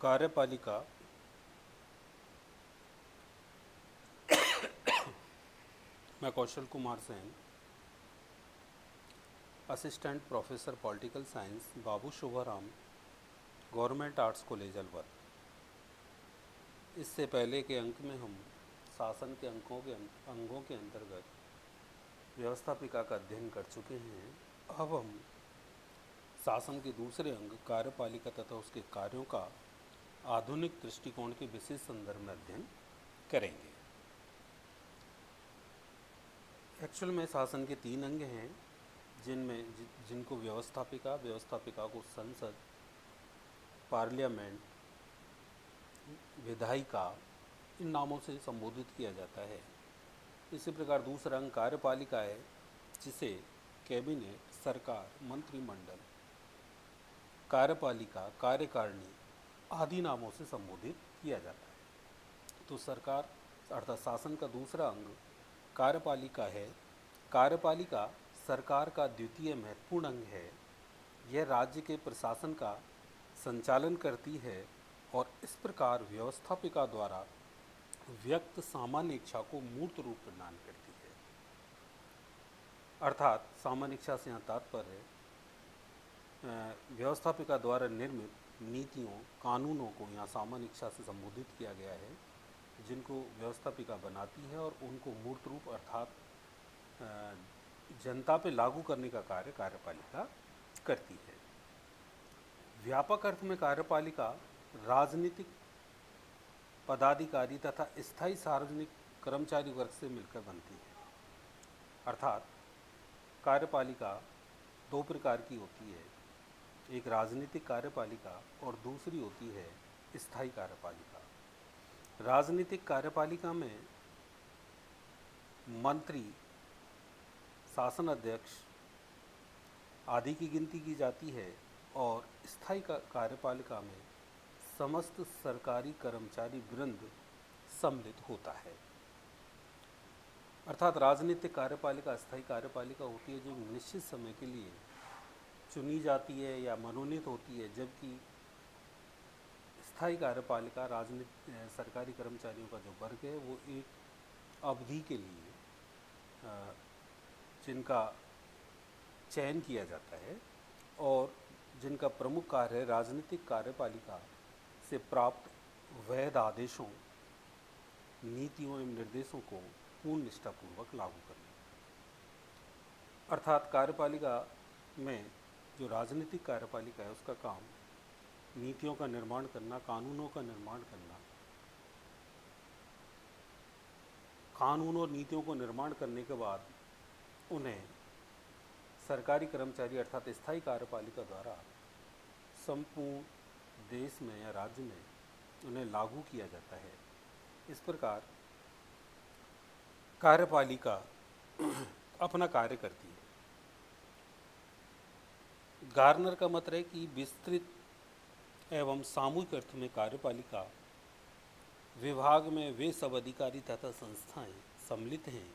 कार्यपालिका मैं Kaushal Kumar Sen, assistant professor political science, Babu Shobharam, government arts college Alwar. इससे पहले के अंक में हम शासन के अंगों के अंतर्गत व्यवस्थापिका का अध्ययन कर चुके हैं। अब हम शासन के दूसरे अंग कार्यपालिका तथा उसके कार्यों का आधुनिक दृष्टिकोण के विशेष संदर्भ में अध्ययन करेंगे। एक्चुअल में शासन के 3 अंग हैं जिनको व्यवस्थापिका को संसद, पार्लियामेंट, विधायिका इन नामों से संबोधित किया जाता है। इसी प्रकार दूसरा अंग कार्यपालिका है, जिसे कैबिनेट, सरकार, मंत्रिमंडल, कार्यपालिका, कार्यकारिणी आदि नामों से संबोधित किया जाता है। तो सरकार अर्थात शासन का दूसरा अंग कार्यपालिका है। कार्यपालिका सरकार का द्वितीय महत्वपूर्ण अंग है। यह राज्य के प्रशासन का संचालन करती है और इस प्रकार व्यवस्थापिका द्वारा व्यक्त सामान्य इच्छा को मूर्त रूप प्रदान करती है। अर्थात सामान्य इच्छा से यहाँ तात्पर्य व्यवस्थापिका द्वारा निर्मित नीतियों, कानूनों को यहाँ सामान्य इच्छा से संबोधित किया गया है, जिनको व्यवस्थापिका बनाती है और उनको मूर्त रूप अर्थात जनता पे लागू करने का कार्य कार्यपालिका करती है। व्यापक अर्थ में कार्यपालिका राजनीतिक पदाधिकारी तथा स्थायी सार्वजनिक कर्मचारी वर्ग से मिलकर बनती है। अर्थात कार्यपालिका 2 प्रकार की होती है, एक राजनीतिक कार्यपालिका और दूसरी होती है स्थायी कार्यपालिका। राजनीतिक कार्यपालिका में मंत्री, शासन अध्यक्ष आदि की गिनती की जाती है और स्थायी कार्यपालिका में समस्त सरकारी कर्मचारी वृंद सम्मिलित होता है। अर्थात राजनीतिक कार्यपालिका स्थायी कार्यपालिका होती है जो निश्चित समय के लिए चुनी जाती है या मनोनीत होती है, जबकि स्थायी कार्यपालिका सरकारी कर्मचारियों का जो वर्ग है वो एक अवधि के लिए जिनका चयन किया जाता है और जिनका प्रमुख कार्य है राजनीतिक कार्यपालिका से प्राप्त वैध आदेशों, नीतियों एवं निर्देशों को पूर्ण निष्ठापूर्वक लागू करना। अर्थात कार्यपालिका में जो राजनीतिक कार्यपालिका है उसका काम नीतियों का निर्माण करना, कानूनों का निर्माण करना, कानून और नीतियों को निर्माण करने के बाद उन्हें सरकारी कर्मचारी अर्थात स्थायी कार्यपालिका द्वारा संपूर्ण देश में या राज्य में उन्हें लागू किया जाता है। इस प्रकार कार्यपालिका अपना कार्य करती है। गार्नर का मत है कि विस्तृत एवं सामूहिक अर्थ में कार्यपालिका विभाग में वे सब अधिकारी तथा संस्थाएं सम्मिलित हैं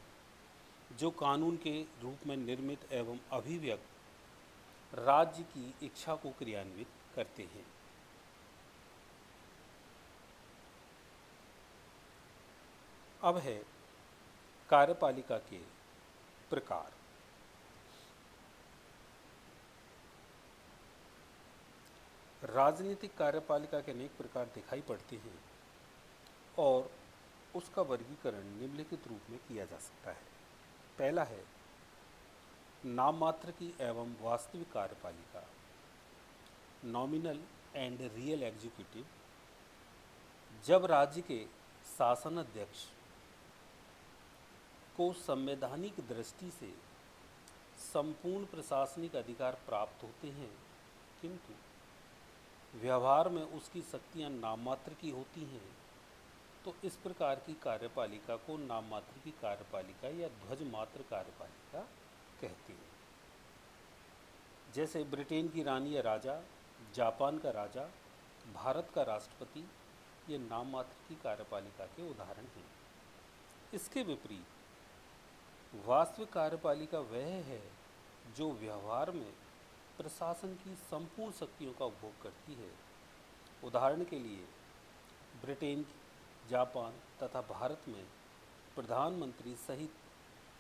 जो कानून के रूप में निर्मित एवं अभिव्यक्त राज्य की इच्छा को क्रियान्वित करते हैं। अब है कार्यपालिका के प्रकार। राजनीतिक कार्यपालिका के अनेक प्रकार दिखाई पड़ते हैं और उसका वर्गीकरण निम्नलिखित रूप में किया जा सकता है। पहला है नाम मात्र की एवं वास्तविक कार्यपालिका, नॉमिनल एंड रियल एग्जीक्यूटिव। जब राज्य के शासन अध्यक्ष को संवैधानिक दृष्टि से संपूर्ण प्रशासनिक अधिकार प्राप्त होते हैं, किंतु व्यवहार में उसकी शक्तियां नाम मात्र की होती हैं, तो इस प्रकार की कार्यपालिका को नाम मात्र की कार्यपालिका या ध्वज मात्र कार्यपालिका कहते हैं। जैसे ब्रिटेन की रानी या राजा, जापान का राजा, भारत का राष्ट्रपति, ये नाम मात्र की कार्यपालिका के उदाहरण हैं। इसके विपरीत वास्तविक कार्यपालिका वह है जो व्यवहार में प्रशासन की संपूर्ण शक्तियों का उपभोग करती है उदाहरण के लिए ब्रिटेन, जापान तथा भारत में प्रधानमंत्री सहित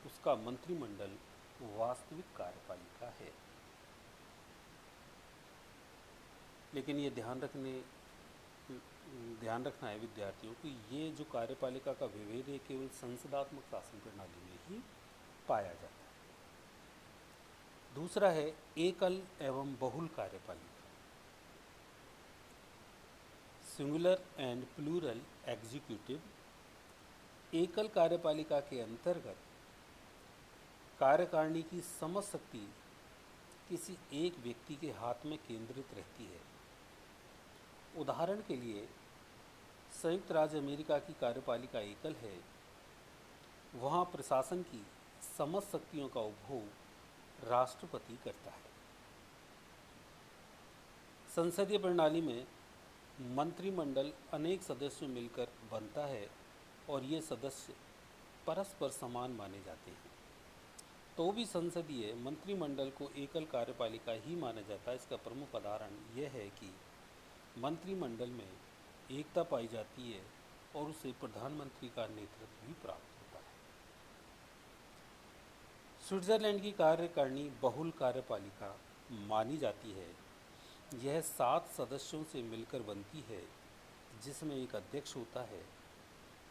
उसका मंत्रिमंडल वास्तविक कार्यपालिका है। लेकिन ये ध्यान रखना है विद्यार्थियों कि ये जो कार्यपालिका का विभेद है केवल संसदात्मक शासन प्रणाली में ही पाया जाता है। दूसरा है एकल एवं बहुल कार्यपालिका, सिंगुलर एंड प्लूरल एग्जीक्यूटिव। एकल कार्यपालिका के अंतर्गत कार्यकारिणी की समस्त शक्ति किसी एक व्यक्ति के हाथ में केंद्रित रहती है। उदाहरण के लिए संयुक्त राज्य अमेरिका की कार्यपालिका एकल है, वहाँ प्रशासन की समस्त शक्तियों का उपभोग राष्ट्रपति करता है। संसदीय प्रणाली में मंत्रिमंडल अनेक सदस्यों मिलकर बनता है और ये सदस्य परस्पर समान माने जाते हैं। तो भी संसदीय मंत्रिमंडल को एकल कार्यपालिका ही माना जाता है। इसका प्रमुख उदाहरण यह है कि मंत्रिमंडल में एकता पाई जाती है और उसे प्रधानमंत्री का नेतृत्व भी प्राप्त होता है। स्विट्जरलैंड की कार्यकारिणी बहुल कार्यपालिका मानी जाती है। यह 7 सदस्यों से मिलकर बनती है, जिसमें एक अध्यक्ष होता है।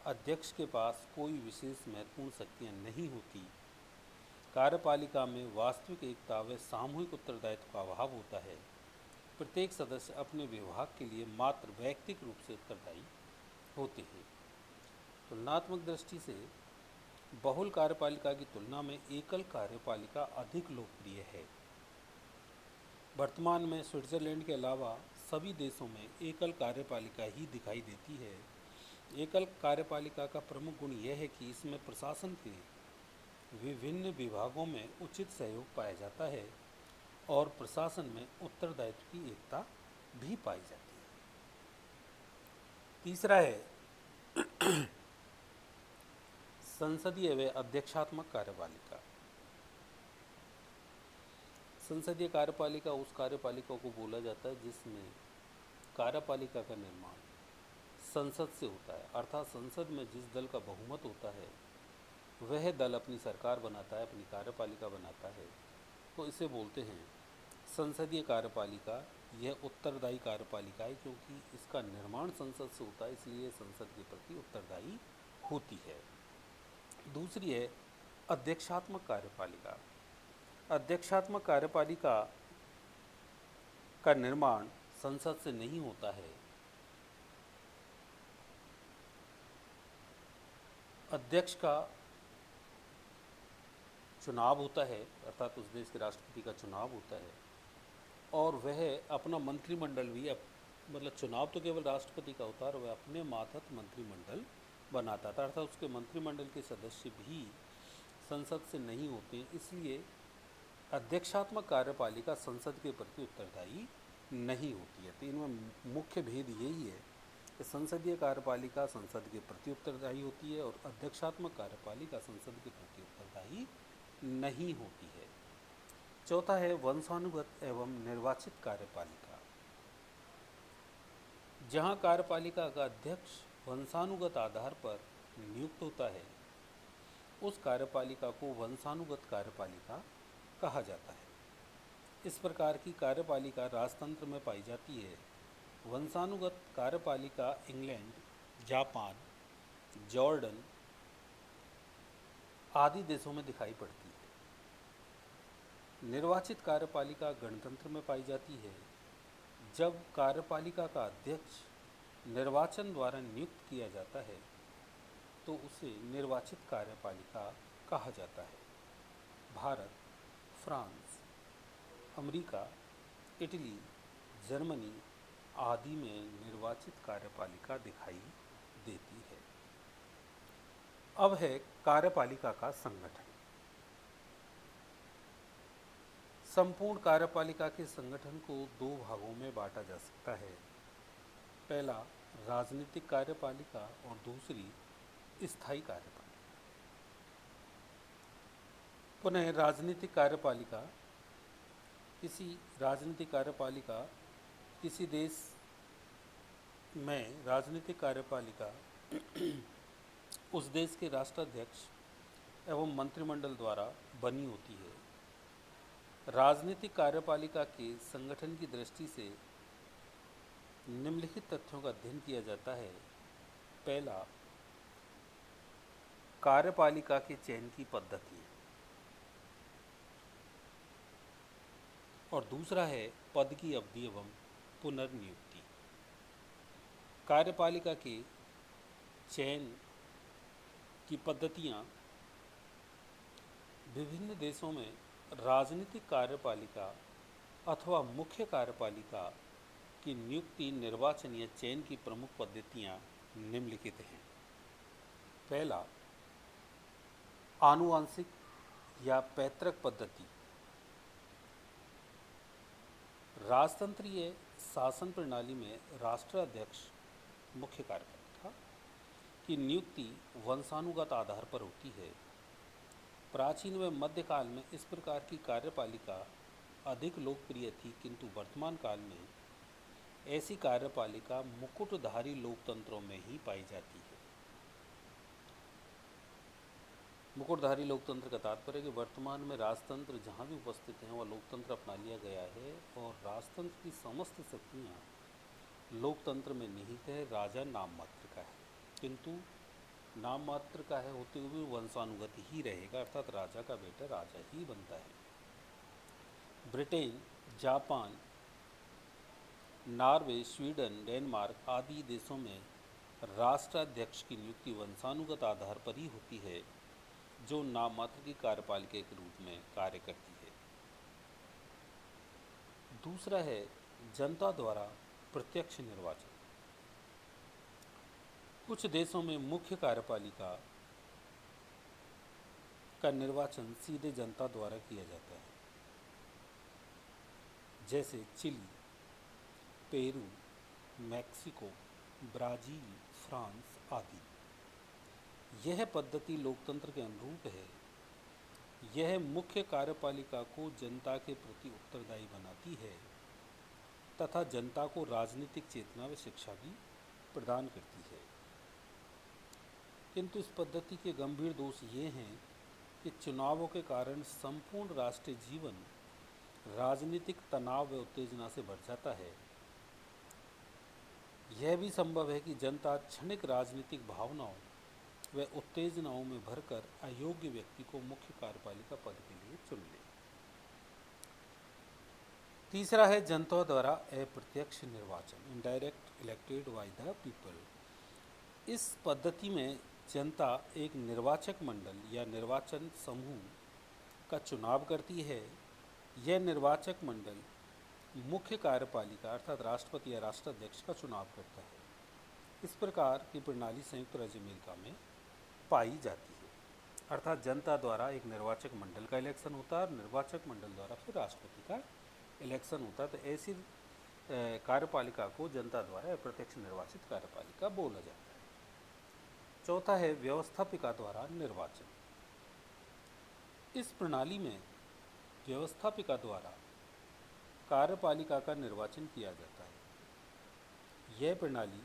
अध्यक्ष के पास कोई विशेष महत्वपूर्ण शक्तियाँ नहीं होती। कार्यपालिका में वास्तविक एकता व सामूहिक उत्तरदायित्व का अभाव होता है। प्रत्येक सदस्य अपने विभाग के लिए मात्र वैयक्तिक रूप से उत्तरदायी होते हैं। तुलनात्मक दृष्टि से बहुल कार्यपालिका की तुलना में एकल कार्यपालिका अधिक लोकप्रिय है। वर्तमान में स्विट्जरलैंड के अलावा सभी देशों में एकल कार्यपालिका ही दिखाई देती है। एकल कार्यपालिका का प्रमुख गुण यह है कि इसमें प्रशासन के विभिन्न विभागों में उचित सहयोग पाया जाता है और प्रशासन में उत्तरदायित्व की एकता भी पाई जाती है। तीसरा है संसदीय व अध्यक्षात्मक कार्यपालिका। संसदीय कार्यपालिका उस कार्यपालिका को बोला जाता है जिसमें कार्यपालिका का निर्माण संसद से होता है, अर्थात संसद में जिस दल का बहुमत होता है वह दल अपनी सरकार बनाता है, अपनी कार्यपालिका बनाता है। तो इसे बोलते हैं संसदीय कार्यपालिका। यह उत्तरदायी कार्यपालिका है क्योंकि इसका निर्माण संसद से होता है, इसलिए संसद के प्रति उत्तरदायी होती है। दूसरी है अध्यक्षात्मक कार्यपालिका। अध्यक्षात्मक कार्यपालिका का निर्माण संसद से नहीं होता है। अध्यक्ष का चुनाव होता है, अर्थात उस देश के राष्ट्रपति का चुनाव होता है और वह अपना मंत्रिमंडल भी मतलब चुनाव तो केवल राष्ट्रपति का होता है और वह अपने मातहत मंत्रिमंडल बनाता था, अर्थात उसके मंत्रिमंडल के सदस्य भी संसद से नहीं होते। इसलिए अध्यक्षात्मक कार्यपालिका संसद के प्रति उत्तरदायी नहीं होती है। तो इनमें मुख्य भेद यही है कि संसदीय कार्यपालिका संसद के प्रति उत्तरदायी होती है और अध्यक्षात्मक कार्यपालिका संसद के प्रति उत्तरदायी नहीं होती है। चौथा है वंशानुगत एवं निर्वाचित कार्यपालिका। जहां कार्यपालिका का अध्यक्ष वंशानुगत आधार पर नियुक्त होता है, उस कार्यपालिका को वंशानुगत कार्यपालिका कहा जाता है। इस प्रकार की कार्यपालिका राजतंत्र में पाई जाती है। वंशानुगत कार्यपालिका इंग्लैंड, जापान, जॉर्डन आदि देशों में दिखाई पड़ती है। निर्वाचित कार्यपालिका गणतंत्र में पाई जाती है। जब कार्यपालिका का अध्यक्ष निर्वाचन द्वारा नियुक्त किया जाता है तो उसे निर्वाचित कार्यपालिका कहा जाता है। Bharat, France, America, Italy, Germany आदि में निर्वाचित कार्यपालिका दिखाई देती है। अब है कार्यपालिका का संगठन। संपूर्ण कार्यपालिका के संगठन को 2 भागों में बांटा जा सकता है। पहला राजनीतिक कार्यपालिका और दूसरी स्थायी कार्यपालिका। पुनः राजनीतिक कार्यपालिका किसी देश में राजनीतिक कार्यपालिका उस देश के राष्ट्राध्यक्ष एवं मंत्रिमंडल द्वारा बनी होती है। राजनीतिक कार्यपालिका के संगठन की दृष्टि से निम्नलिखित तथ्यों का अध्ययन किया जाता है। पहला, कार्यपालिका के चयन की पद्धति, और दूसरा है पद की अवधि एवं पुनर्नियुक्ति। कार्यपालिका के चयन की पद्धतियाँ विभिन्न देशों में राजनीतिक कार्यपालिका अथवा मुख्य कार्यपालिका की नियुक्ति, निर्वाचन या चयन की प्रमुख पद्धतियाँ निम्नलिखित हैं। पहला, आनुवांशिक या पैतृक पद्धति। राजतंत्रीय शासन प्रणाली में राष्ट्राध्यक्ष मुख्य कार्यपालिका की नियुक्ति वंशानुगत आधार पर होती है। प्राचीन व मध्यकाल में इस प्रकार की कार्यपालिका अधिक लोकप्रिय थी, किंतु वर्तमान काल में ऐसी कार्यपालिका मुकुटधारी लोकतंत्रों में ही पाई जाती है। मुकुटधारी लोकतंत्र का तात्पर्य कि वर्तमान में राजतंत्र जहाँ भी उपस्थित हैं वह लोकतंत्र अपना लिया गया है और राजतंत्र की समस्त शक्तियाँ लोकतंत्र में निहित है। राजा नाम मात्र का है, किंतु नाम मात्र का है होते हुए वंशानुगत ही रहेगा, अर्थात राजा का बेटा राजा ही बनता है। Britain, Japan, Norway, Sweden, Denmark आदि देशों में राष्ट्राध्यक्ष की नियुक्ति वंशानुगत आधार पर ही होती है, जो नाम मात्र की कार्यपालिका के रूप में कार्य करती है। दूसरा है जनता द्वारा प्रत्यक्ष निर्वाचन। कुछ देशों में मुख्य कार्यपालिका का निर्वाचन सीधे जनता द्वारा किया जाता है, जैसे Chile, Peru, Mexico, Brazil, France आदि। यह पद्धति लोकतंत्र के अनुरूप है। यह मुख्य कार्यपालिका को जनता के प्रति उत्तरदायी बनाती है तथा जनता को राजनीतिक चेतना व शिक्षा भी प्रदान करती है। किंतु इस पद्धति के गंभीर दोष ये हैं कि चुनावों के कारण संपूर्ण राष्ट्रीय जीवन राजनीतिक तनाव व उत्तेजना से भर जाता है। यह भी संभव है कि जनता क्षणिक राजनीतिक भावनाओं व उत्तेजनाओं में भरकर अयोग्य व्यक्ति को मुख्य कार्यपालिका पद के लिए चुन ले। तीसरा है जनता द्वारा अप्रत्यक्ष निर्वाचन, indirect elected by the people. इस पद्धति में जनता एक निर्वाचक मंडल या निर्वाचन समूह का चुनाव करती है। यह निर्वाचक मंडल मुख्य कार्यपालिका अर्थात राष्ट्रपति या राष्ट्राध्यक्ष का चुनाव करता है। इस प्रकार की प्रणाली संयुक्त राज्य अमेरिका में पाई जाती है, अर्थात जनता द्वारा एक निर्वाचक मंडल का इलेक्शन होता है और निर्वाचक मंडल द्वारा फिर राष्ट्रपति का इलेक्शन होता है। तो ऐसी कार्यपालिका को जनता द्वारा अप्रत्यक्ष निर्वाचित कार्यपालिका बोला जाता है। चौथा है व्यवस्थापिका द्वारा निर्वाचन। इस प्रणाली में व्यवस्थापिका द्वारा कार्यपालिका का निर्वाचन किया जाता है। यह प्रणाली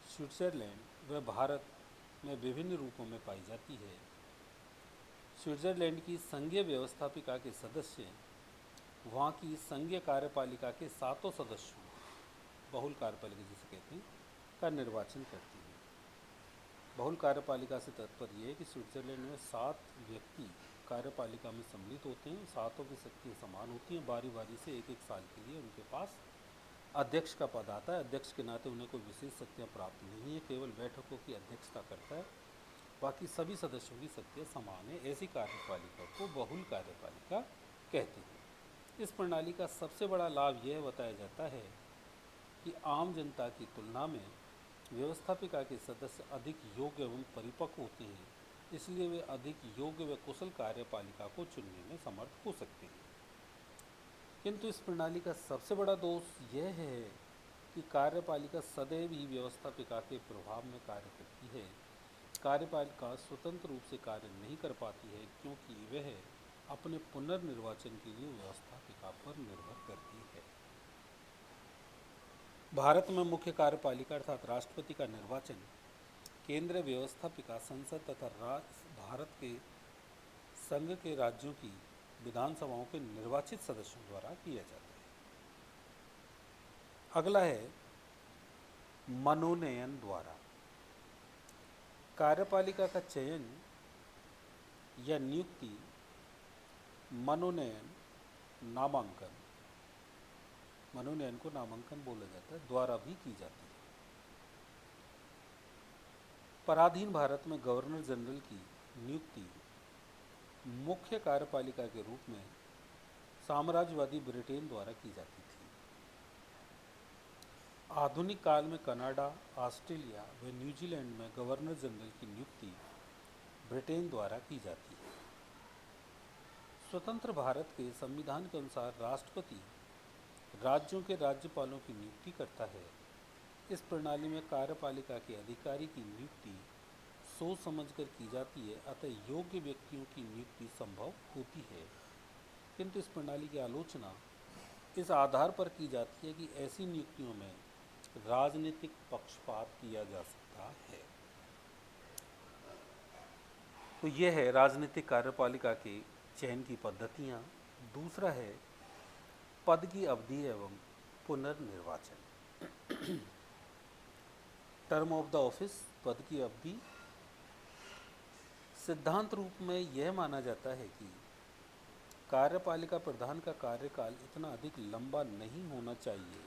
स्विट्जरलैंड व भारत में विभिन्न रूपों में पाई जाती है। स्विट्जरलैंड की संघीय व्यवस्थापिका के सदस्य वहाँ की संघीय कार्यपालिका के 7 सदस्यों, बहुल कार्यपालिका जिसे कहते हैं, का निर्वाचन करती है। बहुल कार्यपालिका से तात्पर्य है कि स्विट्जरलैंड में 7 व्यक्ति कार्यपालिका में सम्मिलित होते हैं। 7 की शक्तियाँ समान होती हैं। बारी बारी से एक साल के लिए उनके पास अध्यक्ष का पद आता है। अध्यक्ष के नाते उन्हें कोई विशेष शक्तियाँ प्राप्त नहीं है, केवल बैठकों की अध्यक्षता करता है। बाकी सभी सदस्यों की शक्तियाँ समान है। ऐसी कार्यपालिका को बहुल कार्यपालिका कहते हैं। इस प्रणाली का सबसे बड़ा लाभ यह बताया जाता है कि आम जनता की तुलना में व्यवस्थापिका के सदस्य अधिक योग्य एवं परिपक्व होते हैं, इसलिए वे अधिक योग्य व कुशल कार्यपालिका को चुनने में समर्थ हो सकते हैं। किंतु इस प्रणाली का सबसे बड़ा दोष यह है कि कार्यपालिका सदैव ही व्यवस्थापिका के प्रभाव में कार्य करती है। कार्यपालिका स्वतंत्र रूप से कार्य नहीं कर पाती है, क्योंकि वह अपने पुनर्निर्वाचन के लिए व्यवस्थापिका पर निर्भर करती है। भारत में मुख्य कार्यपालिका अर्थात राष्ट्रपति का निर्वाचन केंद्रीय व्यवस्थापिका संसद तथा भारत के संघ के राज्यों की विधानसभाओं के निर्वाचित सदस्यों द्वारा किया जाता है। अगला है मनोनयन द्वारा। कार्यपालिका का चयन या नियुक्ति मनोनयन को नामांकन बोला जाता है द्वारा भी की जाती है। पराधीन भारत में गवर्नर जनरल की नियुक्ति मुख्य कार्यपालिका के रूप में साम्राज्यवादी ब्रिटेन द्वारा की जाती थी। आधुनिक काल में कनाडा, ऑस्ट्रेलिया व न्यूजीलैंड में गवर्नर जनरल की नियुक्ति ब्रिटेन द्वारा की जाती है। स्वतंत्र भारत के संविधान के अनुसार राष्ट्रपति राज्यों के राज्यपालों की नियुक्ति करता है। इस प्रणाली में कार्यपालिका के अधिकारी की नियुक्ति सोच समझकर की जाती है, अतः योग्य व्यक्तियों की नियुक्ति संभव होती है। किंतु इस प्रणाली की आलोचना इस आधार पर की जाती है कि ऐसी नियुक्तियों में राजनीतिक पक्षपात किया जा सकता है। तो यह है राजनीतिक कार्यपालिका के चयन की पद्धतियाँ। दूसरा है पद की अवधि एवं पुनर्निर्वाचन। टर्म ऑफ द ऑफिस, पद की अवधि। सिद्धांत रूप में यह माना जाता है कि कार्यपालिका प्रधान का कार्यकाल इतना अधिक लंबा नहीं होना चाहिए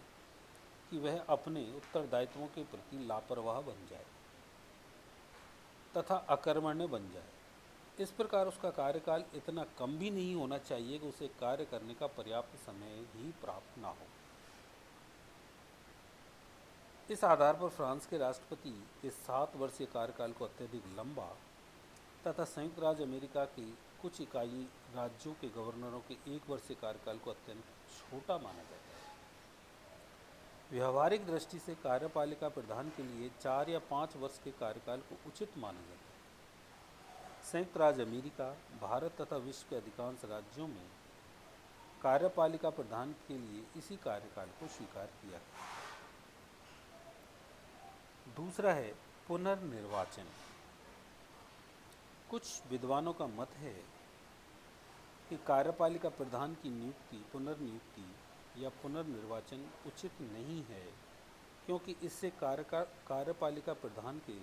कि वह अपने उत्तरदायित्वों के प्रति लापरवाह बन जाए तथा अकर्मण्य बन जाए। इस प्रकार उसका कार्यकाल इतना कम भी नहीं होना चाहिए कि उसे कार्य करने का पर्याप्त समय ही प्राप्त ना हो। इस आधार पर फ्रांस के राष्ट्रपति के 7 वर्षीय कार्यकाल को अत्यधिक लंबा तथा संयुक्त राज्य अमेरिका के कुछ इकाई राज्यों के गवर्नरों के 1 वर्षीय कार्यकाल को अत्यंत छोटा माना जाता है। व्यावहारिक दृष्टि से कार्यपालिका प्रधान के लिए 4 या 5 वर्ष के कार्यकाल को उचित माना जाता है। संयुक्त राज्य अमेरिका, भारत तथा विश्व के अधिकांश राज्यों में कार्यपालिका प्रधान के लिए इसी कार्यकाल को स्वीकार किया गया। दूसरा है पुनर्निर्वाचन। कुछ विद्वानों का मत है कि कार्यपालिका प्रधान की नियुक्ति, पुनर्नियुक्ति या पुनर्निर्वाचन उचित नहीं है, क्योंकि इससे कार्यपालिका प्रधान के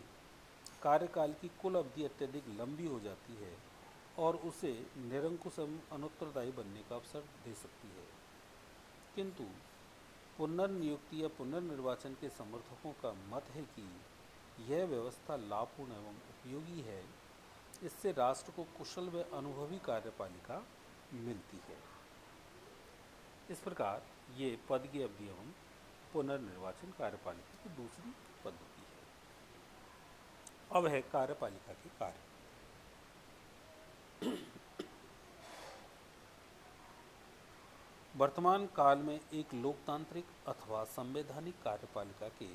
कार्यकाल की कुल अवधि अत्यधिक लंबी हो जाती है और उसे निरंकुश एवं अनुत्तरदायी बनने का अवसर दे सकती है। किंतु पुनर्नियुक्ति या पुनर्निर्वाचन के समर्थकों का मत है कि यह व्यवस्था लाभपूर्ण एवं उपयोगी है। इससे राष्ट्र को कुशल व अनुभवी कार्यपालिका मिलती है। इस प्रकार ये पद की अवधि एवं पुनर्निर्वाचन कार्यपालिका की दूसरी पद्धति है। अब है कार्यपालिका के कार्य। वर्तमान काल में एक लोकतांत्रिक अथवा संवैधानिक कार्यपालिका के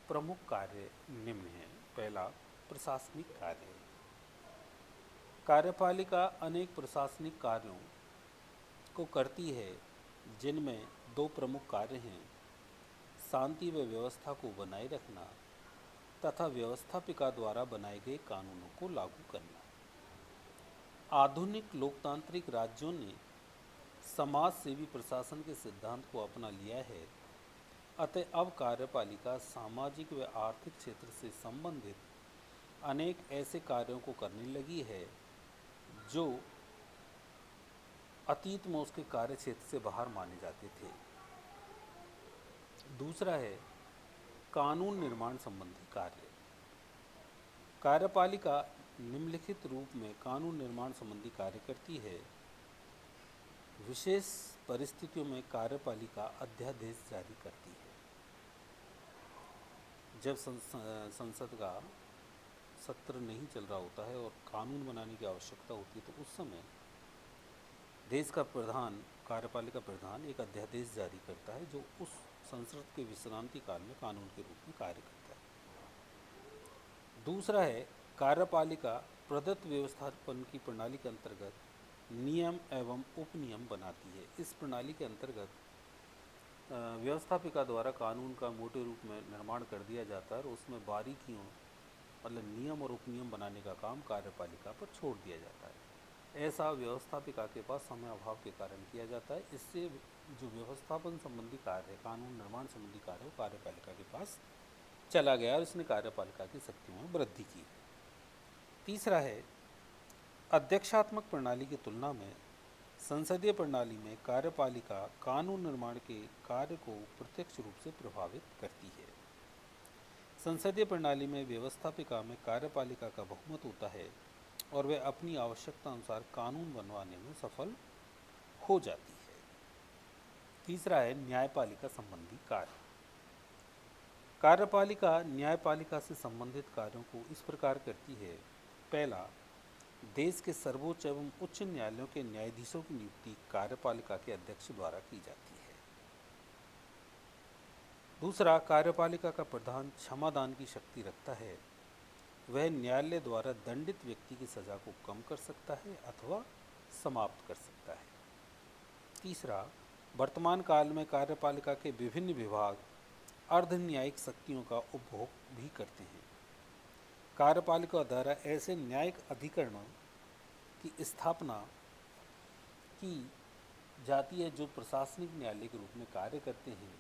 प्रमुख कार्य निम्न हैं। पहला, प्रशासनिक कार्य। कार्यपालिका अनेक प्रशासनिक कार्यों को करती है, जिनमें 2 प्रमुख कार्य हैं: शांति व व्यवस्था को बनाए रखना तथा व्यवस्थापिका द्वारा बनाए गए कानूनों को लागू करना। आधुनिक लोकतांत्रिक राज्यों ने समाज सेवी प्रशासन के सिद्धांत को अपना लिया है, अतः अब कार्यपालिका सामाजिक व आर्थिक क्षेत्र से संबंधित अनेक ऐसे कार्यों को करने लगी है जो अतीत में उसके कार्य क्षेत्र से बाहर माने जाते थे। दूसरा है कानून निर्माण संबंधी कार्य। कार्यपालिका निम्नलिखित रूप में कानून निर्माण संबंधी कार्य करती है। विशेष परिस्थितियों में कार्यपालिका अध्यादेश जारी करती है। जब संसद का सत्र नहीं चल रहा होता है और कानून बनाने की आवश्यकता होती है, तो उस समय देश का प्रधान, कार्यपालिका प्रधान एक अध्यादेश जारी करता है जो उस संसद के विश्रांति काल में कानून के रूप में कार्य करता है। दूसरा है कार्यपालिका प्रदत्त व्यवस्थापन की प्रणाली के अंतर्गत नियम एवं उपनियम बनाती है। इस प्रणाली के अंतर्गत व्यवस्थापिका द्वारा कानून का मोटे रूप में निर्माण कर दिया जाता है और उसमें बारीकियों मतलब नियम और उपनियम बनाने का काम कार्यपालिका पर छोड़ दिया जाता है। ऐसा व्यवस्थापिका के पास समय अभाव के कारण किया जाता है। इससे जो व्यवस्थापन संबंधी कार्य है, कानून निर्माण संबंधी कार्य है, वो कार्यपालिका के पास चला गया और इसने कार्यपालिका की शक्तियों में वृद्धि की। तीसरा है, अध्यक्षात्मक प्रणाली की तुलना में संसदीय प्रणाली में कार्यपालिका कानून निर्माण के कार्य को प्रत्यक्ष रूप से प्रभावित करती है। संसदीय प्रणाली में व्यवस्थापिका में कार्यपालिका का बहुमत होता है और वह अपनी आवश्यकता अनुसार कानून बनवाने में सफल हो जाती है। तीसरा है, न्यायपालिका संबंधी कार्य। कार्यपालिका न्यायपालिका से संबंधित कार्यों को इस प्रकार करती है। पहला, देश के सर्वोच्च एवं उच्च न्यायालयों के न्यायाधीशों की नियुक्ति कार्यपालिका के अध्यक्ष द्वारा की जाती है। दूसरा, कार्यपालिका का प्रधान क्षमादान की शक्ति रखता है। वह न्यायालय द्वारा दंडित व्यक्ति की सजा को कम कर सकता है अथवा समाप्त कर सकता है। तीसरा, वर्तमान काल में कार्यपालिका के विभिन्न विभाग अर्ध न्यायिक शक्तियों का उपभोग भी करते हैं। कार्यपालिका द्वारा ऐसे न्यायिक अधिकरणों की स्थापना की जाती है जो प्रशासनिक न्यायालय के रूप में कार्य करते हैं।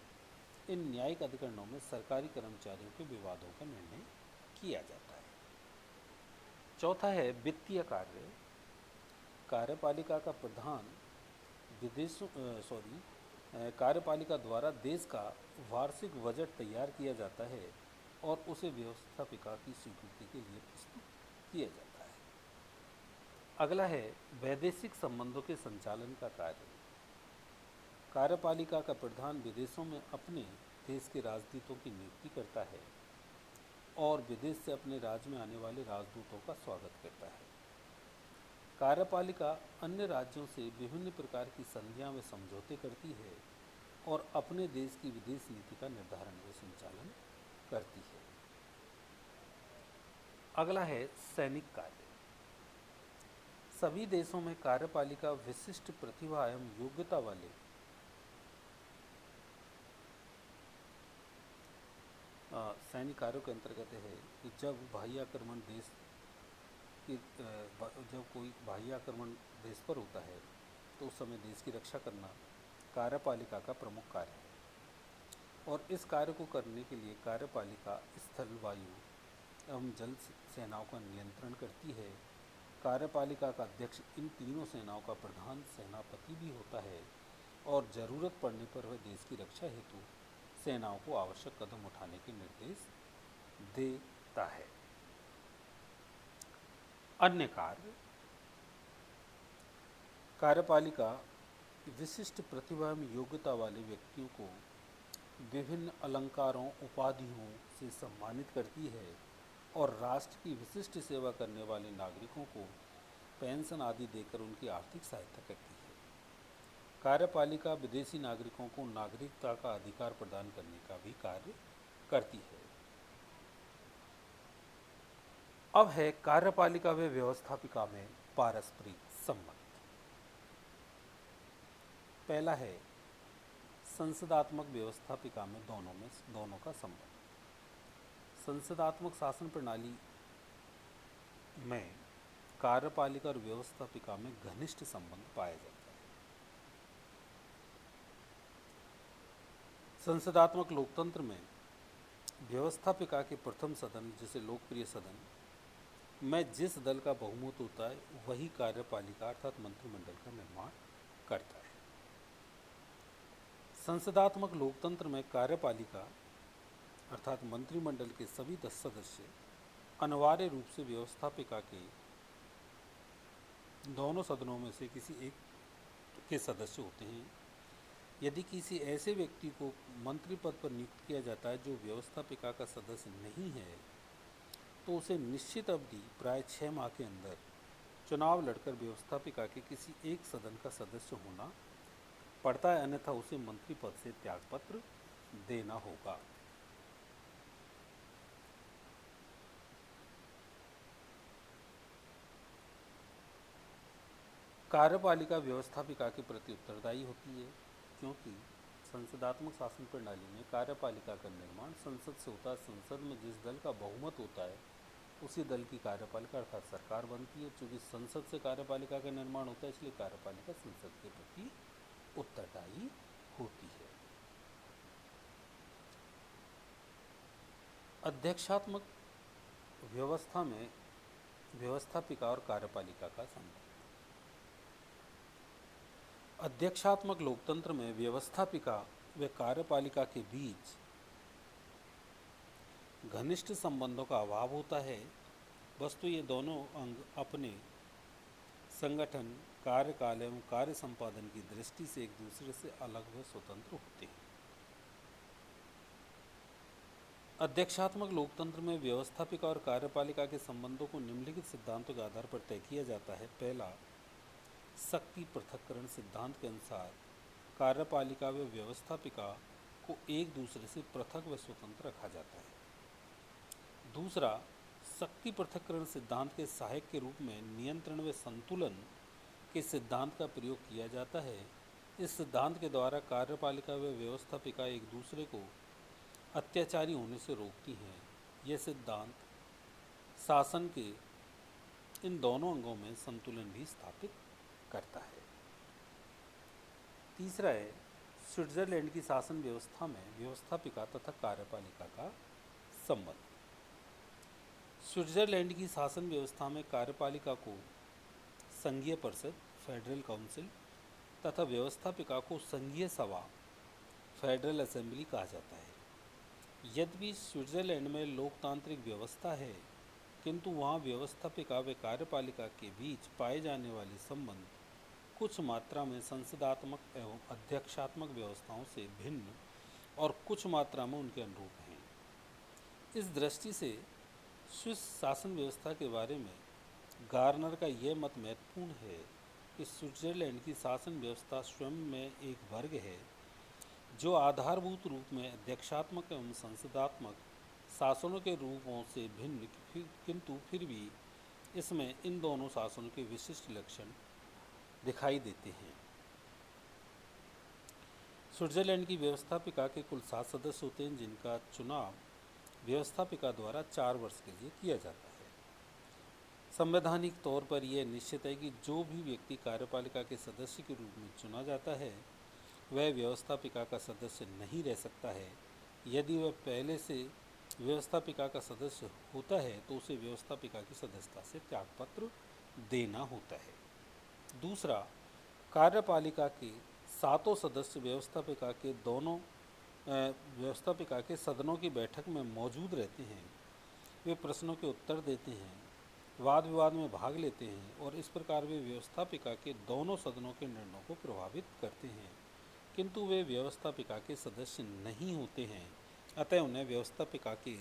इन न्यायिक अधिकरणों में सरकारी कर्मचारियों के विवादों का निर्णय किया जाता है। चौथा है, वित्तीय कार्य। कार्यपालिका का प्रधान कार्यपालिका द्वारा देश का वार्षिक बजट तैयार किया जाता है और उसे व्यवस्थापिका की स्वीकृति के लिए प्रस्तुत किया जाता है। अगला है, वैदेशिक संबंधों के संचालन का कार्य। कार्यपालिका का प्रधान विदेशों में अपने देश के राजदूतों की नियुक्ति करता है और विदेश से अपने राज्य में आने वाले राजदूतों का स्वागत करता है। कार्यपालिका अन्य राज्यों से विभिन्न प्रकार की संधियां व समझौते करती है और अपने देश की विदेश नीति का निर्धारण व संचालन करती है। अगला है, सैनिक कार्य। सभी देशों में कार्यपालिका विशिष्ट प्रतिभा एवं योग्यता वाले सैनिक कार्यों के अंतर्गत है कि जब कोई बाह्य आक्रमण देश पर होता है तो उस समय देश की रक्षा करना कार्यपालिका का प्रमुख कार्य है और इस कार्य को करने के लिए कार्यपालिका स्थल, वायु एवं जल सेनाओं का नियंत्रण करती है। कार्यपालिका का अध्यक्ष इन तीनों सेनाओं का प्रधान सेनापति भी होता है और ज़रूरत पड़ने पर वह देश की रक्षा हेतु सेनाओं को आवश्यक कदम उठाने के निर्देश देता है। अन्य कार्य। कार्यपालिका विशिष्ट प्रतिभा एवं योग्यता वाले व्यक्तियों को विभिन्न अलंकारों, उपाधियों से सम्मानित करती है और राष्ट्र की विशिष्ट सेवा करने वाले नागरिकों को पेंशन आदि देकर उनकी आर्थिक सहायता करती है। कार्यपालिका विदेशी नागरिकों को नागरिकता का अधिकार प्रदान करने का भी कार्य करती है। अब है कार्यपालिका व व्यवस्थापिका में पारस्परिक संबंध। पहला है, संसदात्मक व्यवस्थापिका में दोनों का संबंध। संसदात्मक शासन प्रणाली में कार्यपालिका और व्यवस्थापिका में घनिष्ठ संबंध पाया जाता है। संसदात्मक लोकतंत्र में व्यवस्थापिका के प्रथम सदन, जैसे लोकप्रिय सदन में जिस दल का बहुमत होता है वही कार्यपालिका अर्थात मंत्रिमंडल का निर्माण करता है। संसदात्मक लोकतंत्र में कार्यपालिका अर्थात मंत्रिमंडल के सभी 10 सदस्य अनिवार्य रूप से व्यवस्थापिका के दोनों सदनों में से किसी एक के सदस्य होते हैं। यदि किसी ऐसे व्यक्ति को मंत्री पद पर नियुक्त किया जाता है जो व्यवस्थापिका का सदस्य नहीं है तो उसे निश्चित अवधि प्राय 6 माह के अंदर चुनाव लड़कर व्यवस्थापिका के किसी एक सदन का सदस्य होना पड़ता है, अन्यथा उसे मंत्री पद से त्यागपत्र देना होगा। कार्यपालिका व्यवस्थापिका के प्रति उत्तरदायी होती है क्योंकि संसदात्मक शासन प्रणाली में कार्यपालिका का निर्माण संसद से होता है। संसद में जिस दल का बहुमत होता है उसी दल की कार्यपालिका अर्थात सरकार बनती है। चूँकि संसद से कार्यपालिका का निर्माण होता है इसलिए कार्यपालिका संसद के प्रति उत्तरदायी होती है। अध्यक्षात्मक व्यवस्था में व्यवस्थापिका और कार्यपालिका का संबंध। अध्यक्षात्मक लोकतंत्र में व्यवस्थापिका व कार्यपालिका के बीच घनिष्ठ संबंधों का अभाव होता है। वस्तु ये दोनों अंग अपने संगठन, कार्यकाल एवं कार्य संपादन की दृष्टि से एक दूसरे से अलग व स्वतंत्र होते हैं। अध्यक्षात्मक लोकतंत्र में व्यवस्थापिका और कार्यपालिका के संबंधों को निम्नलिखित सिद्धांतों के आधार पर तय किया जाता है। पहला, शक्ति पृथक्करण सिद्धांत के अनुसार कार्यपालिका व व्यवस्थापिका को एक दूसरे से पृथक व स्वतंत्र रखा जाता है। दूसरा, शक्ति पृथक्करण सिद्धांत के सहायक के रूप में नियंत्रण व संतुलन के सिद्धांत का प्रयोग किया जाता है। इस सिद्धांत के द्वारा कार्यपालिका व व्यवस्थापिका एक दूसरे को अत्याचारी होने से रोकती हैं। यह सिद्धांत शासन के इन दोनों अंगों में संतुलन भी स्थापित करता है। तीसरा है स्विट्जरलैंड की शासन व्यवस्था में व्यवस्थापिका तथा कार्यपालिका का संबंध। स्विट्जरलैंड की शासन व्यवस्था में कार्यपालिका को संघीय परिषद फेडरल काउंसिल तथा व्यवस्थापिका को संघीय सभा फेडरल असेंबली कहा जाता है। यद्यपि स्विट्जरलैंड में लोकतांत्रिक व्यवस्था है किंतु वहाँ व्यवस्थापिका व कार्यपालिका के बीच पाए जाने वाले संबंध कुछ मात्रा में संसदात्मक एवं अध्यक्षात्मक व्यवस्थाओं से भिन्न और कुछ मात्रा में उनके अनुरूप हैं। इस दृष्टि से स्विस शासन व्यवस्था के बारे में गार्नर का यह मत महत्वपूर्ण है कि स्विट्जरलैंड की शासन व्यवस्था स्वयं में एक वर्ग है जो आधारभूत रूप में अध्यक्षात्मक एवं संसदात्मक शासनों के रूपों से भिन्न किंतु फिर भी इसमें इन दोनों शासनों के विशिष्ट लक्षण दिखाई देते हैं। स्विट्जरलैंड की व्यवस्थापिका के कुल 7 सदस्य होते हैं जिनका चुनाव व्यवस्थापिका द्वारा 4 वर्ष के लिए किया जाता है। संवैधानिक तौर पर यह निश्चित है कि जो भी व्यक्ति कार्यपालिका के सदस्य के रूप में चुना जाता है वह व्यवस्थापिका का सदस्य नहीं रह सकता है। यदि वह पहले से व्यवस्थापिका का सदस्य होता है तो उसे व्यवस्थापिका की सदस्यता से त्यागपत्र देना होता है। दूसरा, कार्यपालिका के 7 सदस्य व्यवस्थापिका के सदनों की बैठक में मौजूद रहते हैं। वे प्रश्नों के उत्तर देते हैं, वाद विवाद में भाग लेते हैं और इस प्रकार वे व्यवस्थापिका के दोनों सदनों के निर्णयों को प्रभावित करते हैं किंतु वे व्यवस्थापिका के सदस्य नहीं होते हैं, अतः उन्हें व्यवस्थापिका के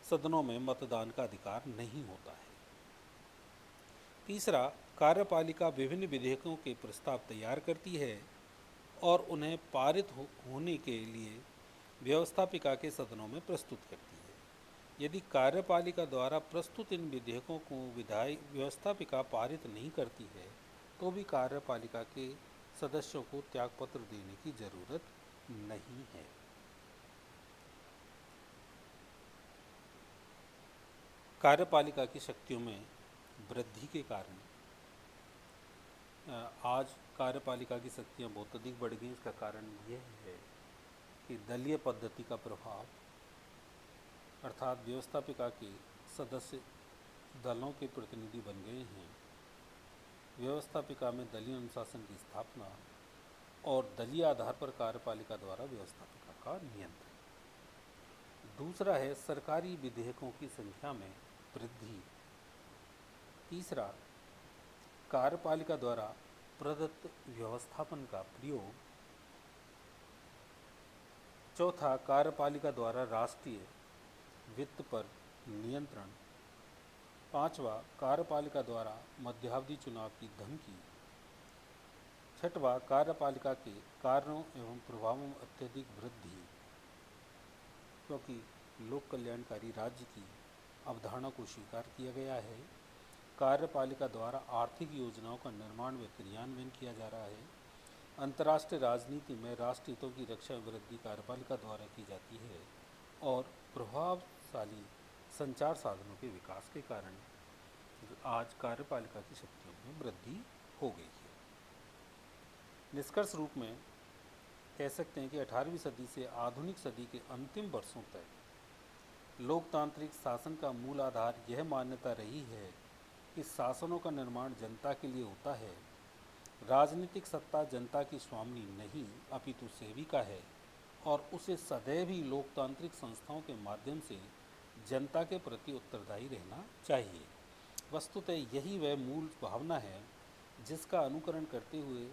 सदनों में मतदान का अधिकार नहीं होता है। तीसरा, कार्यपालिका विभिन्न विधेयकों के प्रस्ताव तैयार करती है और उन्हें पारित होने के लिए व्यवस्थापिका के सदनों में प्रस्तुत करती है। यदि कार्यपालिका द्वारा प्रस्तुत इन विधेयकों को व्यवस्थापिका पारित नहीं करती है तो भी कार्यपालिका के सदस्यों को त्यागपत्र देने की जरूरत नहीं है। कार्यपालिका की शक्तियों में वृद्धि के कारण आज कार्यपालिका की शक्तियाँ बहुत अधिक बढ़ गई। इसका कारण यह है कि दलीय पद्धति का प्रभाव अर्थात व्यवस्थापिका के सदस्य दलों के प्रतिनिधि बन गए हैं। व्यवस्थापिका में दलीय अनुशासन की स्थापना और दलीय आधार पर कार्यपालिका द्वारा व्यवस्थापिका का नियंत्रण। दूसरा है सरकारी विधेयकों की संख्या में वृद्धि। तीसरा, कार्यपालिका द्वारा प्रदत्त व्यवस्थापन का प्रयोग। चौथा, कार्यपालिका द्वारा राष्ट्रीय वित्त पर नियंत्रण। पांचवा, कार्यपालिका द्वारा मध्यावधि चुनाव की धमकी। छठवां, कार्यपालिका के कार्यों एवं प्रभावों में अत्यधिक वृद्धि क्योंकि लोक कल्याणकारी राज्य की अवधारणा को स्वीकार किया गया है। कार्यपालिका द्वारा आर्थिक योजनाओं का निर्माण व क्रियान्वयन किया जा रहा है। अंतर्राष्ट्रीय राजनीति में राष्ट्र हितों की रक्षा वृद्धि कार्यपालिका द्वारा की जाती है और प्रभावशाली संचार साधनों के विकास के कारण आज कार्यपालिका की शक्तियों में वृद्धि हो गई है। निष्कर्ष रूप में कह सकते हैं कि 18वीं सदी से आधुनिक सदी के अंतिम वर्षों तक लोकतांत्रिक शासन का मूल आधार यह मान्यता रही है कि शासनों का निर्माण जनता के लिए होता है। राजनीतिक सत्ता जनता की स्वामिनी नहीं अपितु सेविका है और उसे सदैव ही लोकतांत्रिक संस्थाओं के माध्यम से जनता के प्रति उत्तरदायी रहना चाहिए। वस्तुतः यही वह मूल भावना है जिसका अनुकरण करते हुए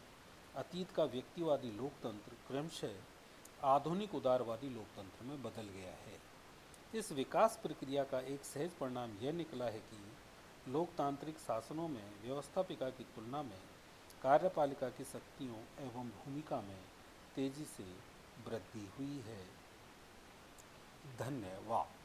अतीत का व्यक्तिवादी लोकतंत्र क्रमशः आधुनिक उदारवादी लोकतंत्र में बदल गया है। इस विकास प्रक्रिया का एक सहज परिणाम यह निकला है कि लोकतांत्रिक शासनों में व्यवस्थापिका की तुलना में कार्यपालिका की शक्तियों एवं भूमिका में तेजी से वृद्धि हुई है। धन्यवाद।